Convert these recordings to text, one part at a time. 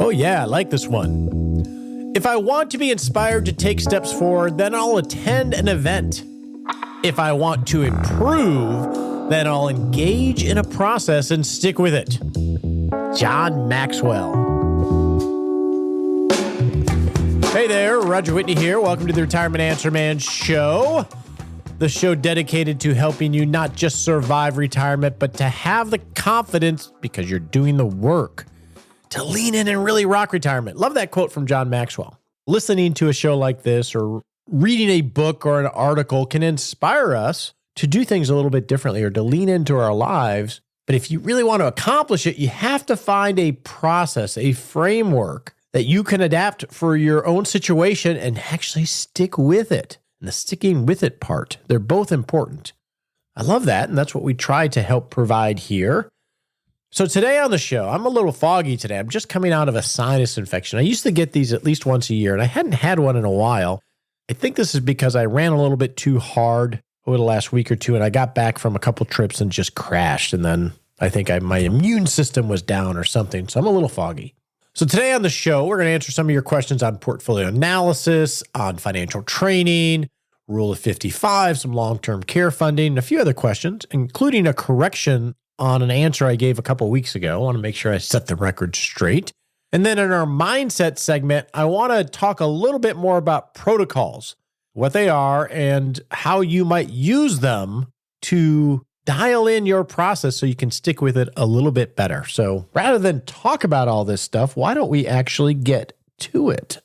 Oh yeah, I like this one. If I want to be inspired to take steps forward, then I'll attend an event. If I want to improve, then I'll engage in a process and stick with it. John Maxwell. Hey there, Roger Whitney here. Welcome to the Retirement Answer Man Show. The show dedicated to helping you not just survive retirement, but to have the confidence, because you're doing the work, to lean in and really rock retirement. Love that quote from John Maxwell. Listening to a show like this or reading a book or an article can inspire us to do things a little bit differently or to lean into our lives. But if you really want to accomplish it, you have to find a process, a framework that you can adapt for your own situation and actually stick with it. And the sticking with it part, they're both important. I love that, and that's what we try to help provide here. So today on the show, I'm a little foggy today. I'm just coming out of a sinus infection. I used to get these at least once a year, and I hadn't had one in a while. I think this is because I ran a little bit too hard over the last week or two, and I got back from a couple trips and just crashed, and then I think my immune system was down or something, so I'm a little foggy. So today on the show, we're going to answer some of your questions on portfolio analysis, on financial training, Rule of 55, some long-term care funding, and a few other questions, including a correction on an answer I gave a couple weeks ago. I want to make sure I set the record straight. And then in our mindset segment, I want to talk a little bit more about protocols, what they are, and how you might use them to dial in your process so you can stick with it a little bit better. So rather than talk about all this stuff, why don't we actually get to it?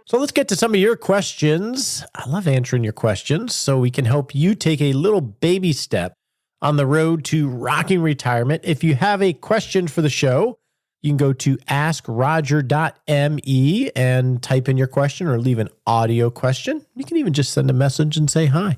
So let's get to some of your questions. I love answering your questions so we can help you take a little baby step on the road to rocking retirement. If you have a question for the show, you can go to askroger.me and type in your question or leave an audio question. You can even just send a message and say hi.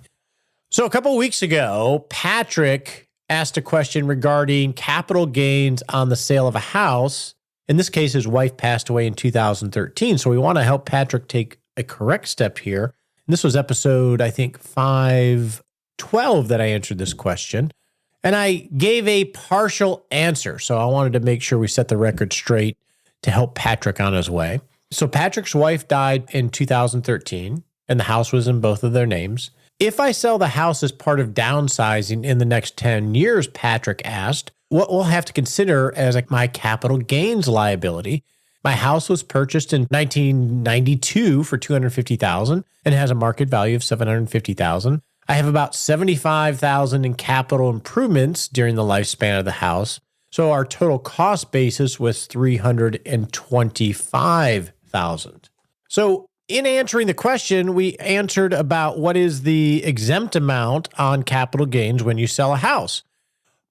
So a couple of weeks ago, Patrick asked a question regarding capital gains on the sale of a house. In this case, his wife passed away in 2013. So we want to help Patrick take a correct step here. And this was episode, I think, 512 that I answered this question. And I gave a partial answer. So I wanted to make sure we set the record straight to help Patrick on his way. So Patrick's wife died in 2013, and the house was in both of their names. If I sell the house as part of downsizing in the next 10 years, Patrick asked, what we'll have to consider as my capital gains liability. My house was purchased in 1992 for $250,000 and has a market value of $750,000. I have about $75,000 in capital improvements during the lifespan of the house. So our total cost basis was $325,000. So in answering the question, we answered about what is the exempt amount on capital gains when you sell a house.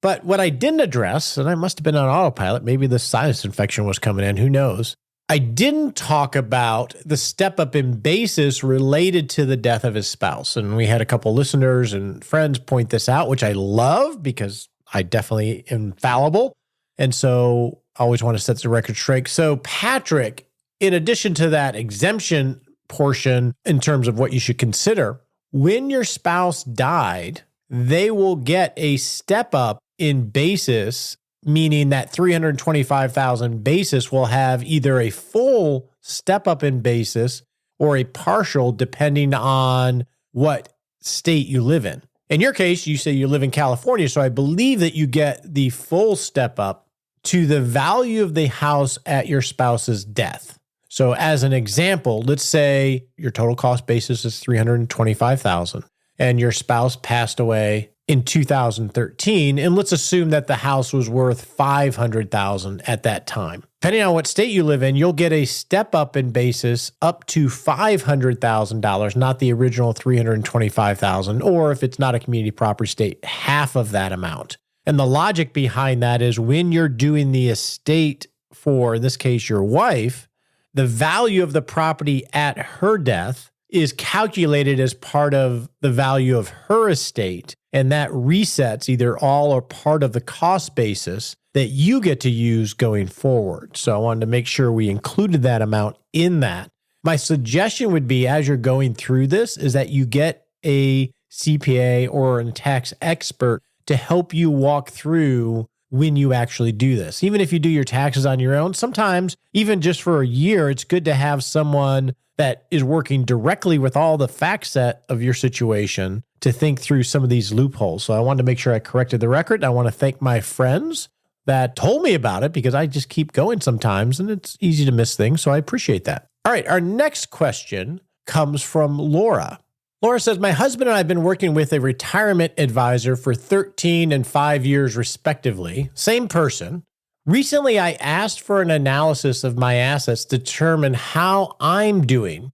But what I didn't address, and I must have been on autopilot, maybe the sinus infection was coming in, who knows? I didn't talk about the step up in basis related to the death of his spouse. And we had a couple listeners and friends point this out, which I love because I definitely am fallible. And so I always want to set the record straight. So Patrick, in addition to that exemption portion in terms of what you should consider, when your spouse died, they will get a step up in basis, meaning that $325,000 basis will have either a full step up in basis or a partial, depending on what state you live in. In your case, you say you live in California, so I believe that you get the full step up to the value of the house at your spouse's death. So as an example, let's say your total cost basis is $325,000 and your spouse passed away in 2013, and let's assume that the house was worth $500,000 at that time. Depending on what state you live in, you'll get a step up in basis up to $500,000, not the original $325,000, or if it's not a community property state, half of that amount. And the logic behind that is when you're doing the estate for, in this case, your wife, the value of the property at her death is calculated as part of the value of her estate. And that resets either all or part of the cost basis that you get to use going forward. So I wanted to make sure we included that amount in that. My suggestion would be, as you're going through this, is that you get a CPA or a tax expert to help you walk through when you actually do this. Even if you do your taxes on your own, sometimes even just for a year, it's good to have someone that is working directly with all the fact set of your situation to think through some of these loopholes. So I wanted to make sure I corrected the record. I want to thank my friends that told me about it because I just keep going sometimes and it's easy to miss things. So I appreciate that. All right, our next question comes from Laura. Laura says, my husband and I have been working with a retirement advisor for 13 and 5 years respectively. Same person. Recently, I asked for an analysis of my assets to determine how I'm doing,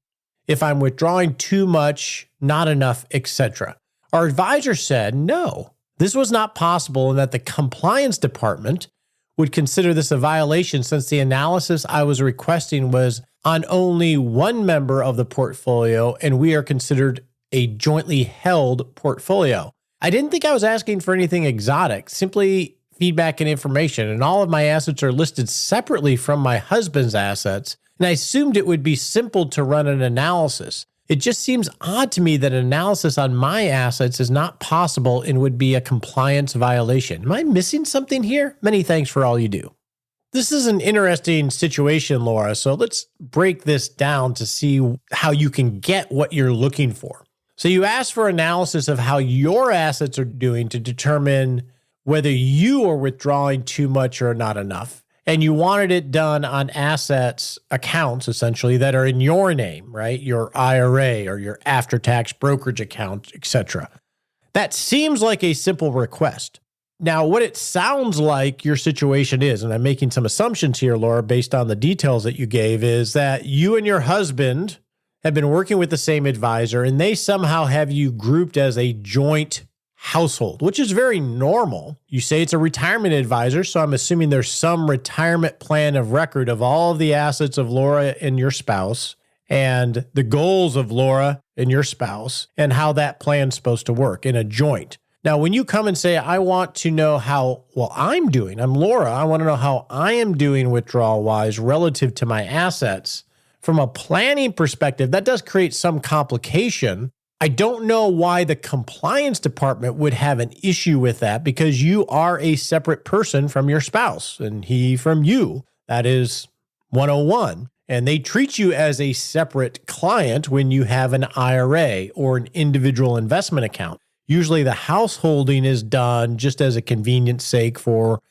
if I'm withdrawing too much, not enough, etc. Our advisor said no, this was not possible and that the compliance department would consider this a violation since the analysis I was requesting was on only one member of the portfolio and we are considered a jointly held portfolio. I didn't think I was asking for anything exotic, simply feedback and information, and all of my assets are listed separately from my husband's assets, and I assumed it would be simple to run an analysis. It just seems odd to me that an analysis on my assets is not possible and would be a compliance violation. Am I missing something here? Many thanks for all you do. This is an interesting situation, Laura, so let's break this down to see how you can get what you're looking for. So you asked for analysis of how your assets are doing to determine whether you are withdrawing too much or not enough. And you wanted it done on assets, accounts essentially, that are in your name, right? Your IRA or your after-tax brokerage account, etc. That seems like a simple request. Now, what it sounds like your situation is, and I'm making some assumptions here, Laura, based on the details that you gave, is that you and your husband have been working with the same advisor and they somehow have you grouped as a joint household, which is very normal. You say it's a retirement advisor, so I'm assuming there's some retirement plan of record of all of the assets of Laura and your spouse and the goals of Laura and your spouse and how that plan's supposed to work in a joint. Now, when you come and say, I want to know how well I'm doing, I'm Laura, I want to know how I am doing withdrawal-wise relative to my assets. From a planning perspective, that does create some complication. I don't know why the compliance department would have an issue with that because you are a separate person from your spouse and he from you. That is 101. And they treat you as a separate client when you have an IRA or an individual investment account. Usually the householding is done just as a convenience sake for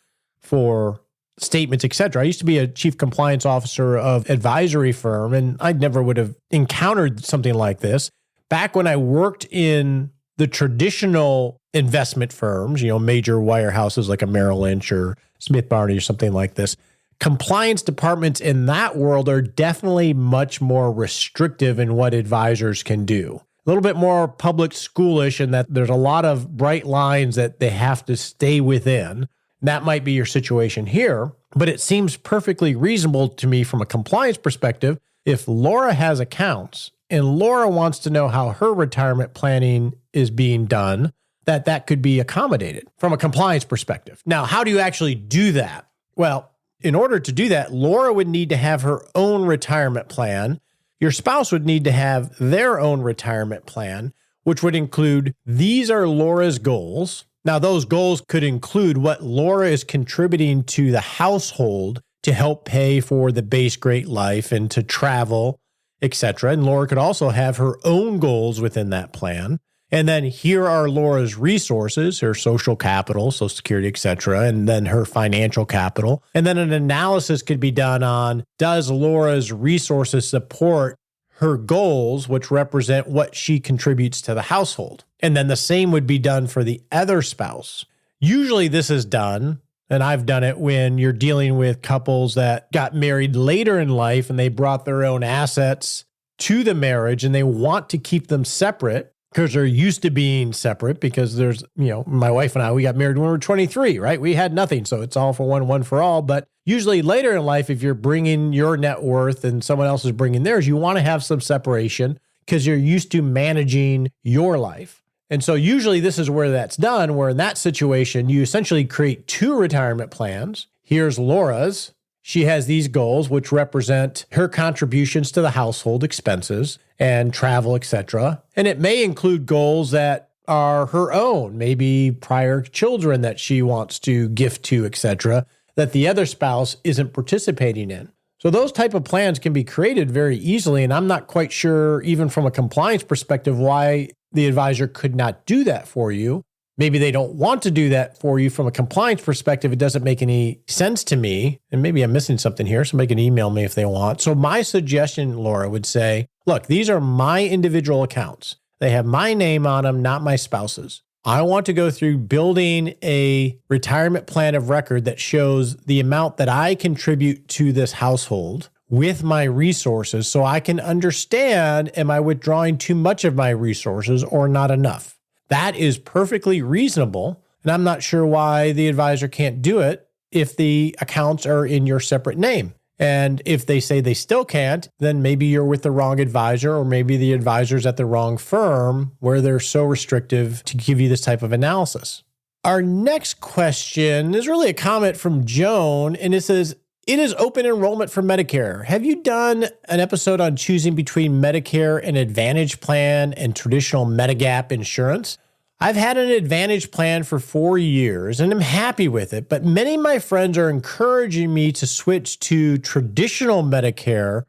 statements, etc. I used to be a chief compliance officer of advisory firm, and I never would have encountered something like this. Back when I worked in the traditional investment firms, major wirehouses like a Merrill Lynch or Smith Barney or something like this, compliance departments in that world are definitely much more restrictive in what advisors can do. A little bit more public schoolish in that there's a lot of bright lines that they have to stay within. That might be your situation here, but it seems perfectly reasonable to me from a compliance perspective. If Laura has accounts and Laura wants to know how her retirement planning is being done, that could be accommodated from a compliance perspective. Now, how do you actually do that? Well, in order to do that, Laura would need to have her own retirement plan. Your spouse would need to have their own retirement plan, which would include, these are Laura's goals. Now, those goals could include what Laura is contributing to the household to help pay for the base great life and to travel, etc. And Laura could also have her own goals within that plan. And then here are Laura's resources, her social capital, Social Security, etc., and then her financial capital. And then an analysis could be done on, does Laura's resources support her goals, which represent what she contributes to the household? And then the same would be done for the other spouse. Usually this is done, and I've done it when you're dealing with couples that got married later in life and they brought their own assets to the marriage and they want to keep them separate because they're used to being separate because there's, my wife and I, we got married when we were 23, right? We had nothing. So it's all for one for all. But usually later in life, if you're bringing your net worth and someone else is bringing theirs, you want to have some separation because you're used to managing your life. And so usually this is where that's done, where in that situation, you essentially create two retirement plans. Here's Laura's. She has these goals, which represent her contributions to the household expenses and travel, etc. And it may include goals that are her own, maybe prior children that she wants to gift to, etc., that the other spouse isn't participating in. So those type of plans can be created very easily, and I'm not quite sure, even from a compliance perspective, why the advisor could not do that for you. Maybe they don't want to do that for you from a compliance perspective. It doesn't make any sense to me. And maybe I'm missing something here. Somebody can email me if they want. So my suggestion, Laura, would say, look, these are my individual accounts. They have my name on them, not my spouse's. I want to go through building a retirement plan of record that shows the amount that I contribute to this household with my resources so I can understand, am I withdrawing too much of my resources or not enough? That is perfectly reasonable, and I'm not sure why the advisor can't do it if the accounts are in your separate name. And if they say they still can't, then maybe you're with the wrong advisor, or maybe the advisor's at the wrong firm where they're so restrictive to give you this type of analysis. Our next question is really a comment from Joan, and it says, it is open enrollment for Medicare. Have you done an episode on choosing between Medicare and Advantage plan and traditional Medigap insurance? I've had an Advantage plan for 4 years and I'm happy with it, but many of my friends are encouraging me to switch to traditional Medicare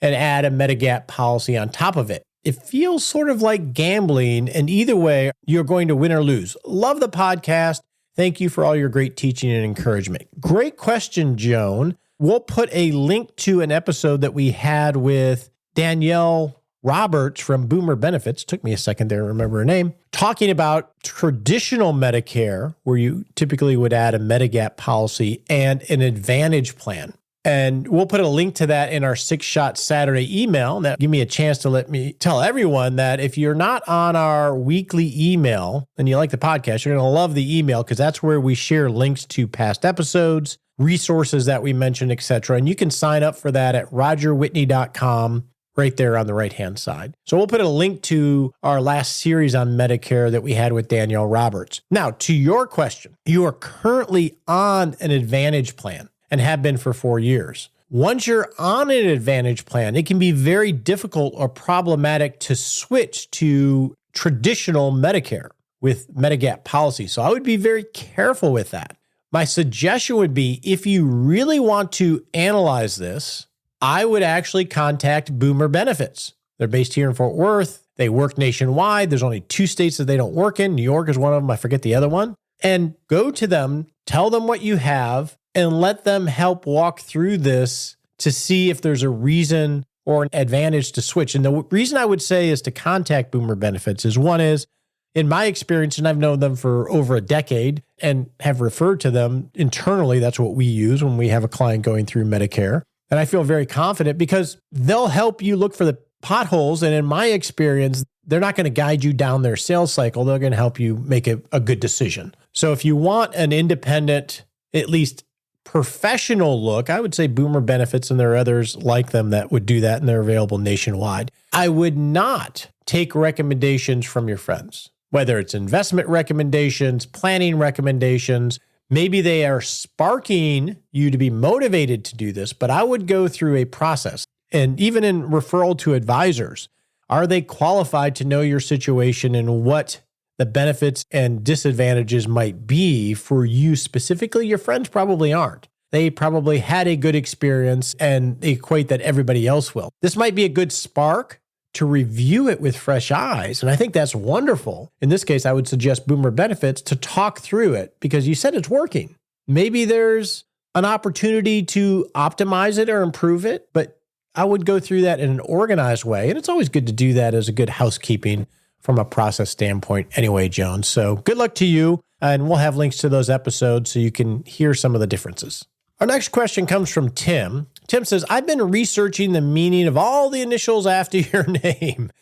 and add a Medigap policy on top of it. It feels sort of like gambling, and either way, you're going to win or lose. Love the podcast. Thank you for all your great teaching and encouragement. Great question, Joan. We'll put a link to an episode that we had with Danielle Roberts from Boomer Benefits. Took me a second there to remember her name. Talking about traditional Medicare, where you typically would add a Medigap policy and an Advantage plan. And we'll put a link to that in our 6-Shot Saturday email. That give me a chance to let me tell everyone that if you're not on our weekly email and you like the podcast, you're going to love the email, because that's where we share links to past episodes, resources that we mentioned, etc. And you can sign up for that at rogerwhitney.com, right there on the right-hand side. So we'll put a link to our last series on Medicare that we had with Danielle Roberts. Now, to your question, you are currently on an Advantage plan and have been for 4 years. Once you're on an Advantage plan, it can be very difficult or problematic to switch to traditional Medicare with Medigap policy. So I would be very careful with that. My suggestion would be, if you really want to analyze this, I would actually contact Boomer Benefits. They're based here in Fort Worth. They work nationwide. There's only 2 states that they don't work in. New York is one of them. I forget the other one. And go to them, tell them what you have, and let them help walk through this to see if there's a reason or an advantage to switch. And the reason I would say is to contact Boomer Benefits is, one is, in my experience, and I've known them for over a decade and have referred to them internally, that's what we use when we have a client going through Medicare. And I feel very confident because they'll help you look for the potholes. And in my experience, they're not going to guide you down their sales cycle. They're going to help you make a good decision. So if you want an independent, at least professional look, I would say Boomer Benefits, and there are others like them that would do that, and they're available nationwide. I would not take recommendations from your friends, whether it's investment recommendations, planning recommendations. Maybe they are sparking you to be motivated to do this, but I would go through a process. And even in referral to advisors, are they qualified to know your situation and what the benefits and disadvantages might be for you specifically? Your friends probably aren't. They probably had a good experience and equate that everybody else will. This might be a good spark to review it with fresh eyes. And I think that's wonderful. In this case, I would suggest Boomer Benefits to talk through it, because you said it's working. Maybe there's an opportunity to optimize it or improve it, but I would go through that in an organized way. And it's always good to do that as a good housekeeping from a process standpoint anyway, Joan. So good luck to you. And we'll have links to those episodes so you can hear some of the differences. Our next question comes from Tim. Tim says, I've been researching the meaning of all the initials after your name.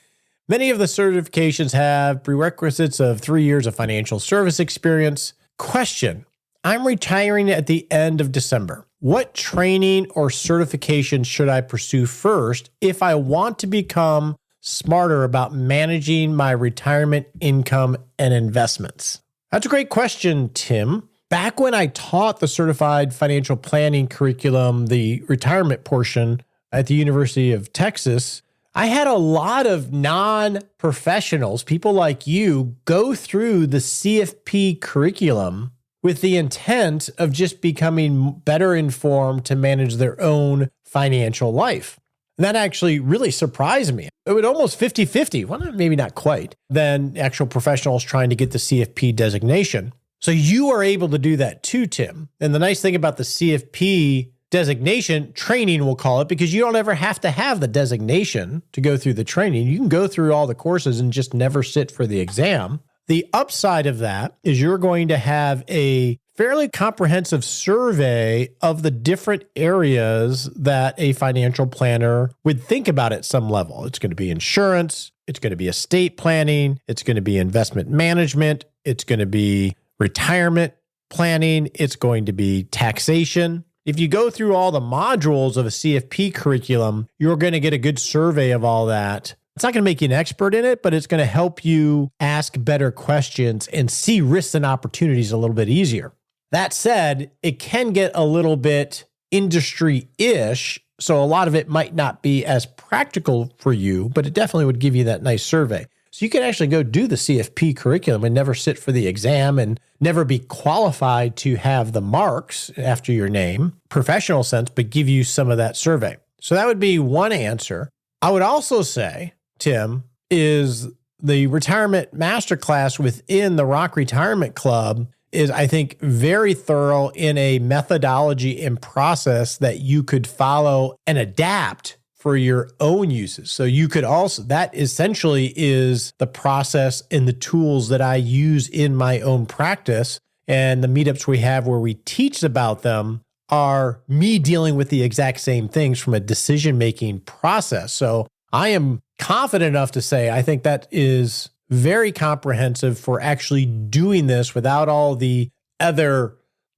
Many of the certifications have prerequisites of 3 years of financial service experience. Question, I'm retiring at the end of December. What training or certification should I pursue first if I want to become smarter about managing my retirement income and investments? That's a great question, Tim. Back when I taught the certified financial planning curriculum, the retirement portion at the University of Texas, I had a lot of non-professionals, people like you, go through the CFP curriculum with the intent of just becoming better informed to manage their own financial life. And that actually really surprised me. It would almost 50-50, well, maybe not quite, than actual professionals trying to get the CFP designation. So you are able to do that too, Tim. And the nice thing about the CFP designation, training we'll call it, because you don't ever have to have the designation to go through the training. You can go through all the courses and just never sit for the exam. The upside of that is you're going to have a fairly comprehensive survey of the different areas that a financial planner would think about at some level. It's going to be insurance, it's going to be estate planning, it's going to be investment management, it's going to be retirement planning, it's going to be taxation. If you go through all the modules of a CFP curriculum, you're going to get a good survey of all that. It's not going to make you an expert in it, but it's going to help you ask better questions and see risks and opportunities a little bit easier. That said, it can get a little bit industry-ish, so a lot of it might not be as practical for you, but it definitely would give you that nice survey. So you can actually go do the CFP curriculum and never sit for the exam and never be qualified to have the marks after your name, professional sense, but give you some of that survey. So that would be one answer. I would also say, Tim, is the retirement masterclass within the Rock Retirement Club is, I think, very thorough in a methodology and process that you could follow and adapt for your own uses. So you could also, that essentially is the process and the tools that I use in my own practice. And the meetups we have where we teach about them are me dealing with the exact same things from a decision-making process. So I am confident enough to say, I think that is very comprehensive for actually doing this without all the other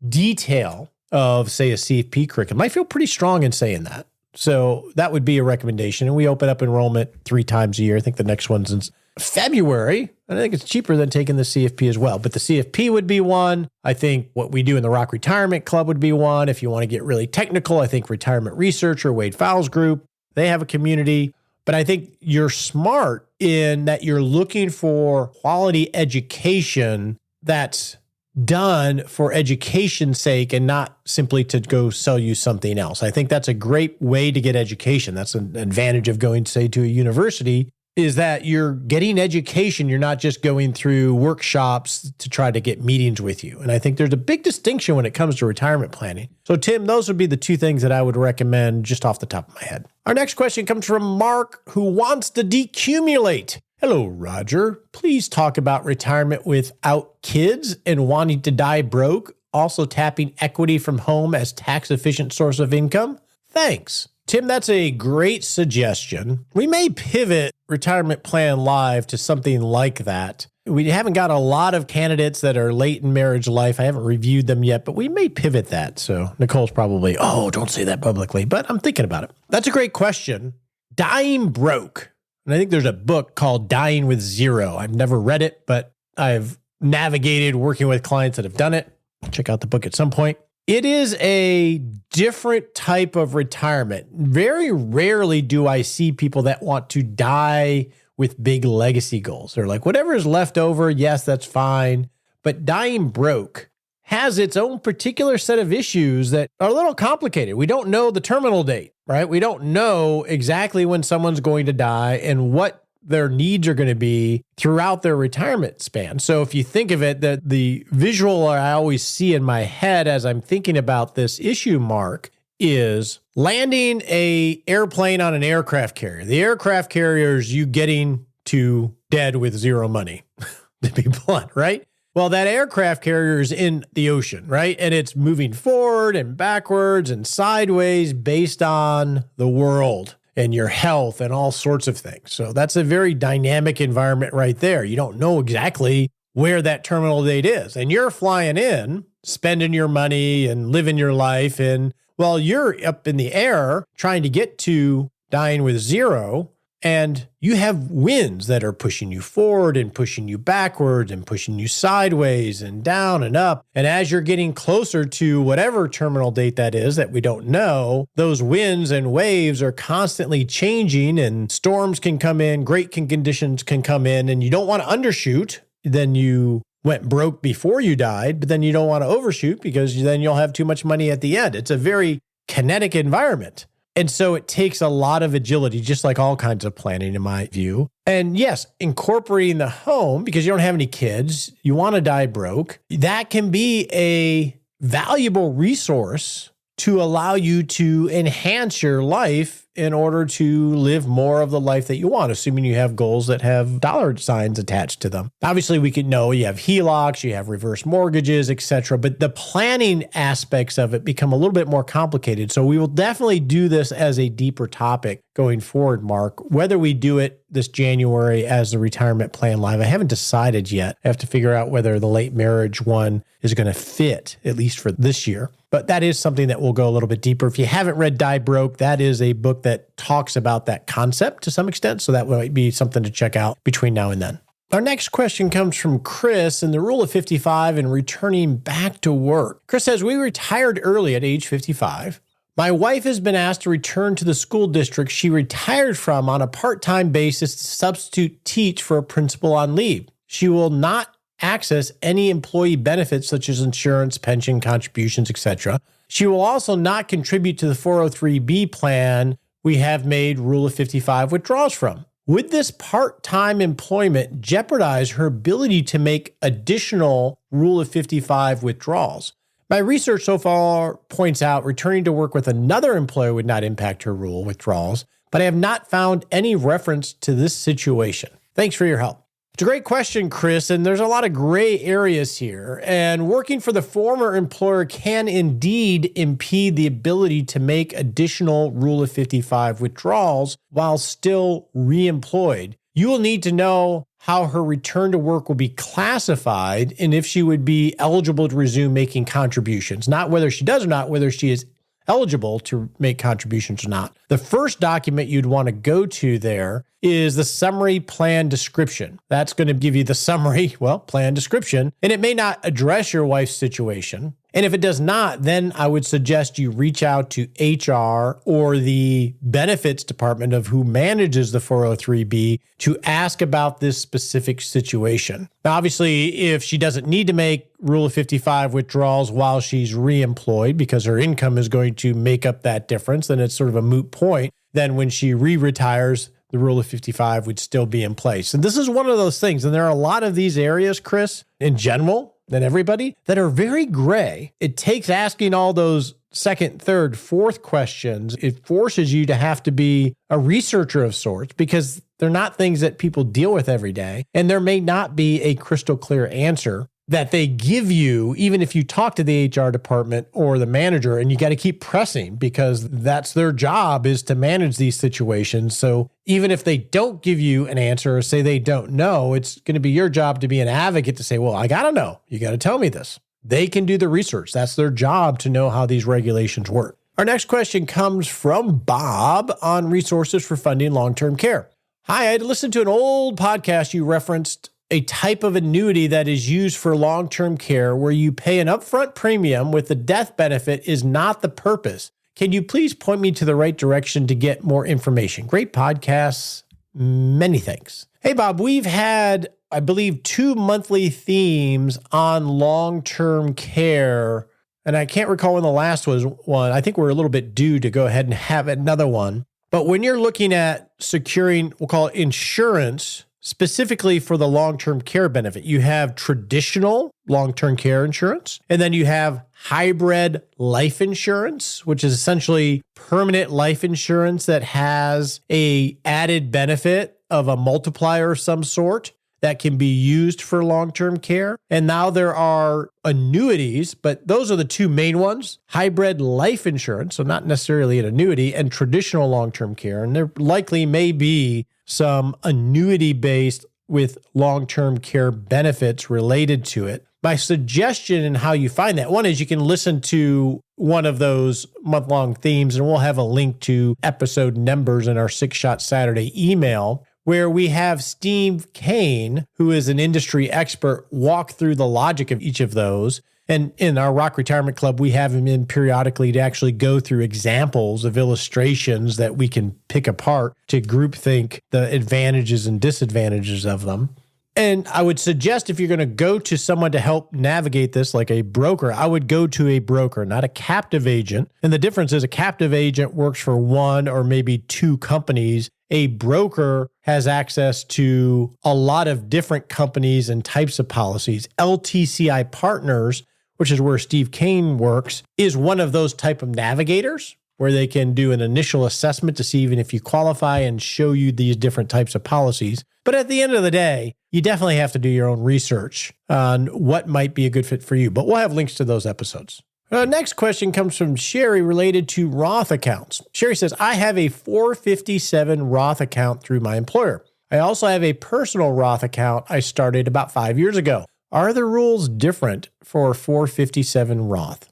detail of, say, a CFP curriculum. I feel pretty strong in saying that. So that would be a recommendation. And we open up enrollment 3 times a year. I think the next one's in February. And I think it's cheaper than taking the CFP as well. But the CFP would be one. I think what we do in the Rock Retirement Club would be one. If you want to get really technical, I think Retirement Researcher, Wade Fowles Group, they have a community. But I think you're smart in that you're looking for quality education that's done for education's sake and not simply to go sell you something else. I think that's a great way to get education. That's an advantage of going, say, to a university, is that you're getting education. You're not just going through workshops to try to get meetings with you. And I think there's a big distinction when it comes to retirement planning. So, Tim, those would be the 2 things that I would recommend just off the top of my head. Our next question comes from Mark, who wants to decumulate. Hello, Roger. Please talk about retirement without kids and wanting to die broke, also tapping equity from home as tax-efficient source of income. Thanks. Tim, that's a great suggestion. We may pivot Retirement Plan Live to something like that. We haven't got a lot of candidates that are late in marriage life. I haven't reviewed them yet, but we may pivot that. So Nicole's probably, oh, don't say that publicly, but I'm thinking about it. That's a great question. Dying broke. And I think there's a book called Dying with Zero. I've never read it, but I've navigated working with clients that have done it. Check out the book at some point. It is a different type of retirement. Very rarely do I see people that want to die with big legacy goals. They're like, whatever is left over, yes, that's fine. But dying broke has its own particular set of issues that are a little complicated. We don't know the terminal date, right? We don't know exactly when someone's going to die and what their needs are going to be throughout their retirement span. So if you think of it, that the visual I always see in my head as I'm thinking about this issue, Mark, is landing a airplane on an aircraft carrier. The aircraft carrier is you getting to dead with zero money, to be blunt, right? Well, that aircraft carrier is in the ocean, right? And it's moving forward and backwards and sideways based on the world and your health and all sorts of things. So that's a very dynamic environment right there. You don't know exactly where that terminal date is. And you're flying in, spending your money and living your life. And while you're up in the air trying to get to dying with zero, And you have winds that are pushing you forward and pushing you backwards and pushing you sideways and down and up. And as you're getting closer to whatever terminal date that is that we don't know, those winds and waves are constantly changing, and storms can come in, great conditions can come in, and you don't want to undershoot. Then you went broke before you died, but then you don't want to overshoot because then you'll have too much money at the end. It's a very kinetic environment. And so it takes a lot of agility, just like all kinds of planning, in my view. And yes, incorporating the home, because you don't have any kids, you want to die broke, that can be a valuable resource to allow you to enhance your life in order to live more of the life that you want, assuming you have goals that have dollar signs attached to them. Obviously, we could know you have HELOCs, you have reverse mortgages, etc., but the planning aspects of it become a little bit more complicated. So we will definitely do this as a deeper topic going forward, Mark. Whether we do it this January as the retirement plan live, I haven't decided yet. I have to figure out whether the late marriage one is going to fit, at least for this year. But that is something that will go a little bit deeper. If you haven't read Die Broke, that is a book that talks about that concept to some extent. So that might be something to check out between now and then. Our next question comes from Chris and the rule of 55 and returning back to work. Chris says, we retired early at age 55. My wife has been asked to return to the school district she retired from on a part-time basis to substitute teach for a principal on leave. She will not access any employee benefits such as insurance, pension contributions, etc. She will also not contribute to the 403B plan we have made Rule of 55 withdrawals from. Would this part-time employment jeopardize her ability to make additional Rule of 55 withdrawals? My research so far points out returning to work with another employer would not impact her rule withdrawals, but I have not found any reference to this situation. Thanks for your help. It's a great question, Chris, and there's a lot of gray areas here. And working for the former employer can indeed impede the ability to make additional Rule of 55 withdrawals while still re-employed. You will need to know how her return to work will be classified and if she would be eligible to resume making contributions. Not whether she does or not, whether she is eligible to make contributions or not. The first document you'd want to go to there is the summary plan description. That's going to give you the summary, plan description, and it may not address your wife's situation. And if it does not, then I would suggest you reach out to HR or the benefits department of who manages the 403B to ask about this specific situation. Now, obviously, if she doesn't need to make Rule of 55 withdrawals while she's reemployed because her income is going to make up that difference, then it's sort of a moot point. Then when she re-retires, the Rule of 55 would still be in place. And this is one of those things. And there are a lot of these areas, Chris, in general, than everybody, that are very gray. It takes asking all those second, third, fourth questions. It forces you to have to be a researcher of sorts because they're not things that people deal with every day. And there may not be a crystal clear answer that they give you, even if you talk to the HR department or the manager, and you got to keep pressing because that's their job, is to manage these situations. So even if they don't give you an answer or say they don't know, it's going to be your job to be an advocate to say, well, I got to know. You got to tell me this. They can do the research. That's their job to know how these regulations work. Our next question comes from Bob on resources for funding long-term care. Hi, I had listened to an old podcast you referenced a type of annuity that is used for long-term care where you pay an upfront premium with the death benefit is not the purpose. Can you please point me to the right direction to get more information? Great podcasts. Many thanks. Hey, Bob, we've had, I believe, 2 monthly themes on long-term care, and I can't recall when the last was one. I think we're a little bit due to go ahead and have another one. But when you're looking at securing, we'll call it insurance, specifically for the long-term care benefit, you have traditional long-term care insurance, and then you have hybrid life insurance, which is essentially permanent life insurance that has a added benefit of a multiplier of some sort that can be used for long-term care. And now there are annuities, but those are the two main ones: hybrid life insurance, so not necessarily an annuity, and traditional long-term care. And there likely may be some annuity-based with long-term care benefits related to it. My suggestion in how you find that, one is you can listen to one of those month-long themes, and we'll have a link to episode numbers in our 6-Shot Saturday email, where we have Steve Kane, who is an industry expert, walk through the logic of each of those. And in our Rock Retirement Club, we have him in periodically to actually go through examples of illustrations that we can pick apart to groupthink the advantages and disadvantages of them. And I would suggest if you're going to go to someone to help navigate this, like a broker, I would go to a broker, not a captive agent. And the difference is a captive agent works for one or maybe two companies. A broker has access to a lot of different companies and types of policies. LTCI Partners, which is where Steve Kane works, is one of those type of navigators where they can do an initial assessment to see even if you qualify and show you these different types of policies. But at the end of the day, you definitely have to do your own research on what might be a good fit for you. But we'll have links to those episodes. Next question comes from Sherry related to Roth accounts. Sherry says, I have a 457 Roth account through my employer. I also have a personal Roth account I started about 5 years ago. Are the rules different for 457 Roth?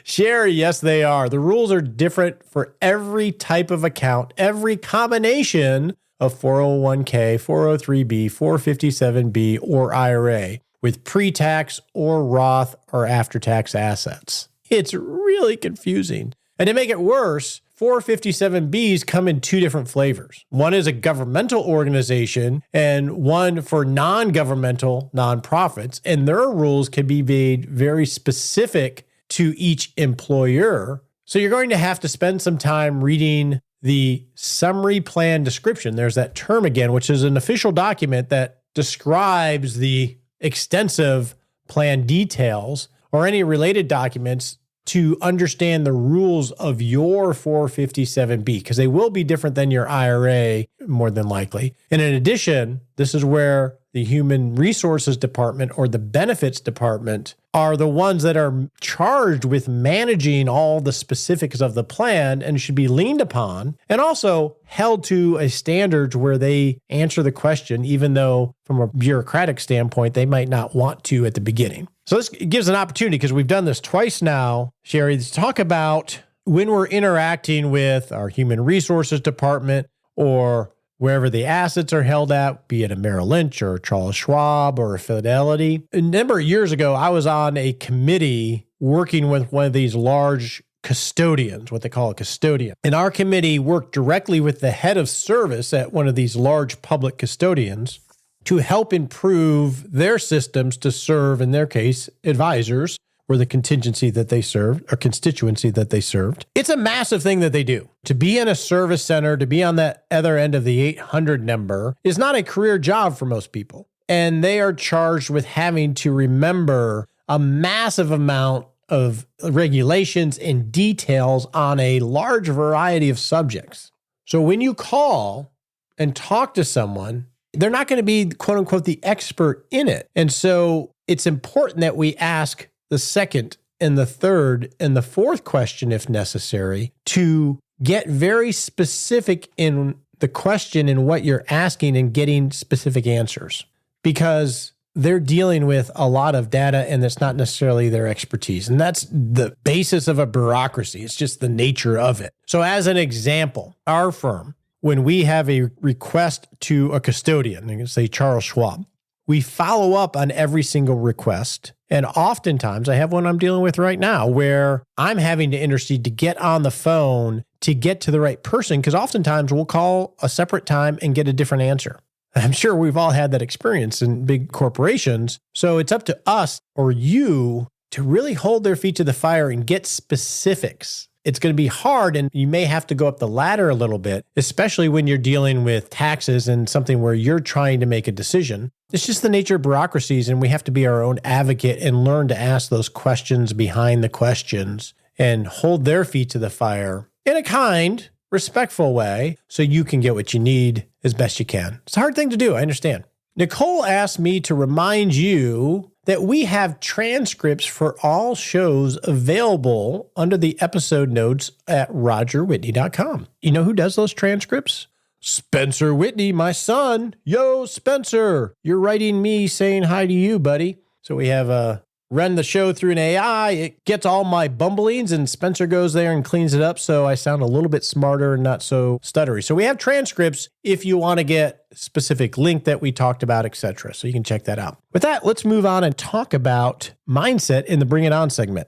Sherry, yes, they are. The rules are different for every type of account, every combination of 401k, 403b, 457b, or IRA with pre-tax or Roth or after-tax assets. It's really confusing. And to make it worse, 457Bs come in two different flavors. One is a governmental organization and one for non-governmental nonprofits. And their rules can be made very specific to each employer. So you're going to have to spend some time reading the summary plan description. There's that term again, which is an official document that describes the extensive plan details or any related documents to understand the rules of your 457B, because they will be different than your IRA, more than likely. And in addition, this is where the Human Resources Department or the Benefits Department are the ones that are charged with managing all the specifics of the plan and should be leaned upon, and also held to a standard where they answer the question, even though from a bureaucratic standpoint, they might not want to at the beginning. So this gives an opportunity, because we've done this twice now, Sherry, to talk about when we're interacting with our Human Resources Department or wherever the assets are held at, be it a Merrill Lynch or a Charles Schwab or a Fidelity. A number of years ago, I was on a committee working with one of these large custodians, what they call a custodian. And our committee worked directly with the head of service at one of these large public custodians to help improve their systems to serve, in their case, advisors, or the contingency that they served, or constituency that they served. It's a massive thing that they do. To be in a service center, to be on that other end of the 800 number is not a career job for most people. And they are charged with having to remember a massive amount of regulations and details on a large variety of subjects. So when you call and talk to someone, they're not going to be, quote unquote, the expert in it. And so it's important that we ask the second and the third and the fourth question, if necessary, to get very specific in the question and what you're asking and getting specific answers, because they're dealing with a lot of data and it's not necessarily their expertise. And that's the basis of a bureaucracy. It's just the nature of it. So as an example, our firm, when we have a request to a custodian, say Charles Schwab, we follow up on every single request. And oftentimes, I have one I'm dealing with right now where I'm having to intercede to get on the phone to get to the right person, because oftentimes we'll call a separate time and get a different answer. I'm sure we've all had that experience in big corporations. So it's up to us or you to really hold their feet to the fire and get specifics. It's going to be hard, and you may have to go up the ladder a little bit, especially when you're dealing with taxes and something where you're trying to make a decision. It's just the nature of bureaucracies, and we have to be our own advocate and learn to ask those questions behind the questions and hold their feet to the fire in a kind, respectful way so you can get what you need as best you can. It's a hard thing to do, I understand. Nicole asked me to remind you that we have transcripts for all shows available under the episode notes at rogerwhitney.com. You know who does those transcripts? Spencer Whitney, my son. Yo, Spencer, you're writing me saying hi to you, buddy. So we have run the show through an AI, it gets all my bumblings and Spencer goes there and cleans it up so I sound a little bit smarter and not so stuttery. So we have transcripts if you want to get specific link that we talked about, etc. So you can check that out. With that, let's move on and talk about mindset in the Bring It On segment.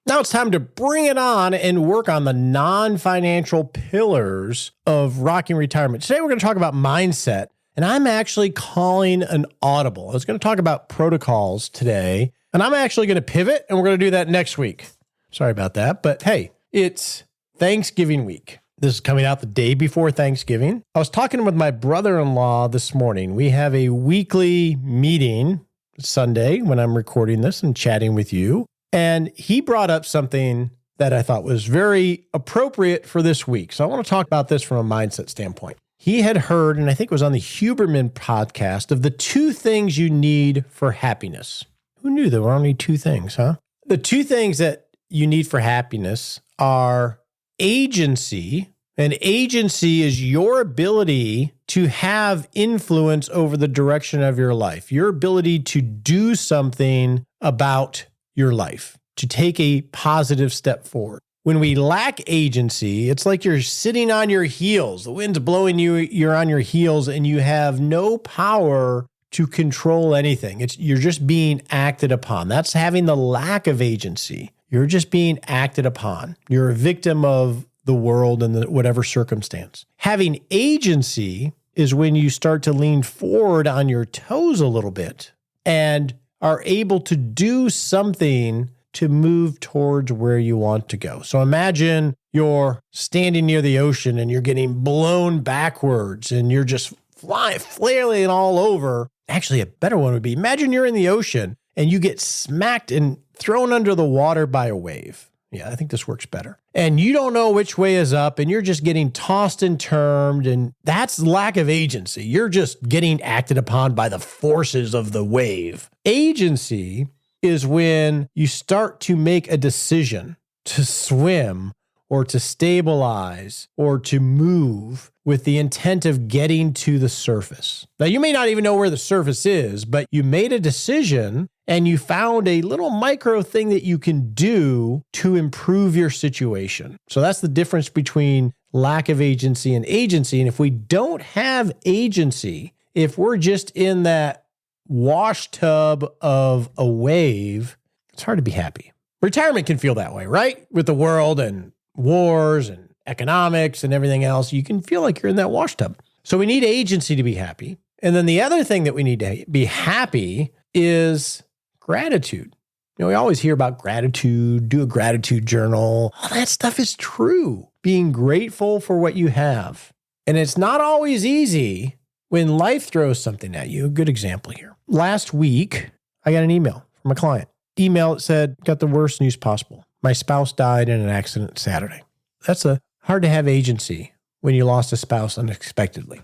Now it's time to bring it on and work on the non-financial pillars of rocking retirement. Today we're going to talk about mindset. And I'm actually calling an audible. I was going to talk about protocols today, and I'm actually going to pivot, and we're going to do that next week. Sorry about that, but hey, it's Thanksgiving week. This is coming out the day before Thanksgiving. I was talking with my brother-in-law this morning. We have a weekly meeting Sunday when I'm recording this and chatting with you, and he brought up something that I thought was very appropriate for this week. So I want to talk about this from a mindset standpoint. He had heard, and I think it was on the Huberman podcast, of the 2 things you need for happiness. Who knew there were only 2 things, huh? The 2 things that you need for happiness are agency, and agency is your ability to have influence over the direction of your life, your ability to do something about your life, to take a positive step forward. When we lack agency, it's like you're sitting on your heels. The wind's blowing you, you're on your heels, and you have no power to control anything. You're just being acted upon. That's having the lack of agency. You're just being acted upon. You're a victim of the world and whatever circumstance. Having agency is when you start to lean forward on your toes a little bit and are able to do something to move towards where you want to go. So imagine you're standing near the ocean and you're getting blown backwards and you're just flailing all over. Actually, a better one would be, imagine you're in the ocean and you get smacked and thrown under the water by a wave. Yeah, I think this works better. And you don't know which way is up and you're just getting tossed and turned, and that's lack of agency. You're just getting acted upon by the forces of the wave. Agency is when you start to make a decision to swim or to stabilize or to move with the intent of getting to the surface. Now, you may not even know where the surface is, but you made a decision and you found a little micro thing that you can do to improve your situation. So that's the difference between lack of agency and agency. And if we don't have agency, if we're just in that wash tub of a wave, it's hard to be happy. Retirement can feel that way, right? With the world and wars and economics and everything else, you can feel like you're in that wash tub. So we need agency to be happy. And then the other thing that we need to be happy is gratitude. You know, we always hear about gratitude, do a gratitude journal. All that stuff is true. Being grateful for what you have. And it's not always easy when life throws something at you. A good example here. Last week, I got an email from a client. Email that said, got the worst news possible. My spouse died in an accident Saturday. That's hard to have agency when you lost a spouse unexpectedly.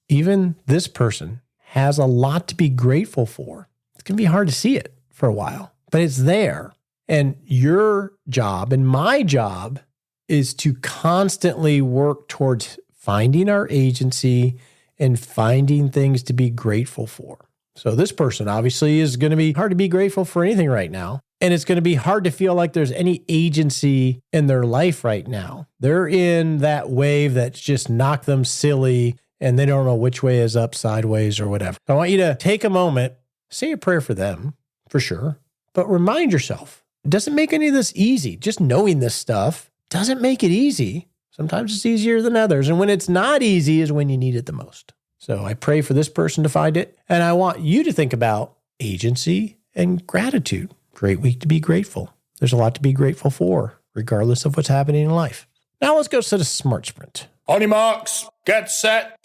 Even this person has a lot to be grateful for. It's going to be hard to see it for a while, but it's there. And your job and my job is to constantly work towards finding our agency and finding things to be grateful for. So this person obviously is going to be hard to be grateful for anything right now. And it's going to be hard to feel like there's any agency in their life right now. They're in that wave that's just knocked them silly and they don't know which way is up, sideways, or whatever. I want you to take a moment, say a prayer for them, for sure, but remind yourself, it doesn't make any of this easy. Just knowing this stuff doesn't make it easy. Sometimes it's easier than others. And when it's not easy is when you need it the most. So I pray for this person to find it. And I want you to think about agency and gratitude. Great week to be grateful. There's a lot to be grateful for, regardless of what's happening in life. Now let's go set a smart sprint. On your marks, get set.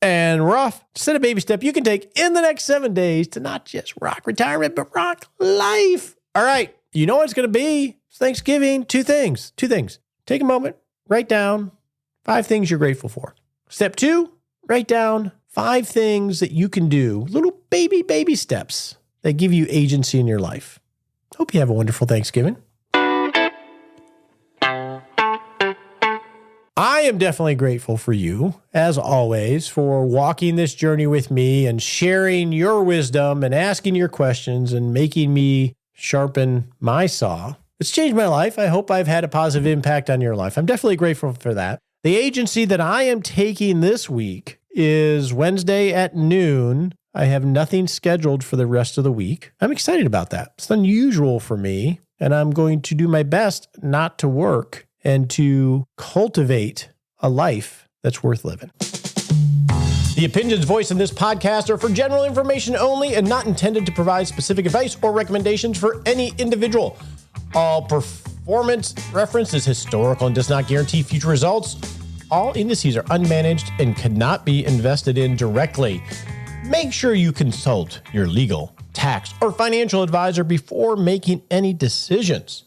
And we're off. Set a baby step you can take in the next 7 days to not just rock retirement, but rock life. All right. You know what it's going to be. It's Thanksgiving. Two things. Take a moment, write down 5 things you're grateful for. Step 2, write down 5 things that you can do, little baby steps that give you agency in your life. Hope you have a wonderful Thanksgiving. am definitely grateful for you, as always, for walking this journey with me and sharing your wisdom and asking your questions and making me sharpen my saw. It's changed my life. I hope I've had a positive impact on your life. I'm definitely grateful for that. The agency that I am taking this week is Wednesday at noon. I have nothing scheduled for the rest of the week. I'm excited about that. It's unusual for me, and I'm going to do my best not to work and to cultivate a life that's worth living. The opinions voiced in this podcast are for general information only and not intended to provide specific advice or recommendations for any individual. All performance reference is historical and does not guarantee future results. All indices are unmanaged and cannot be invested in directly. Make sure you consult your legal, tax, or financial advisor before making any decisions.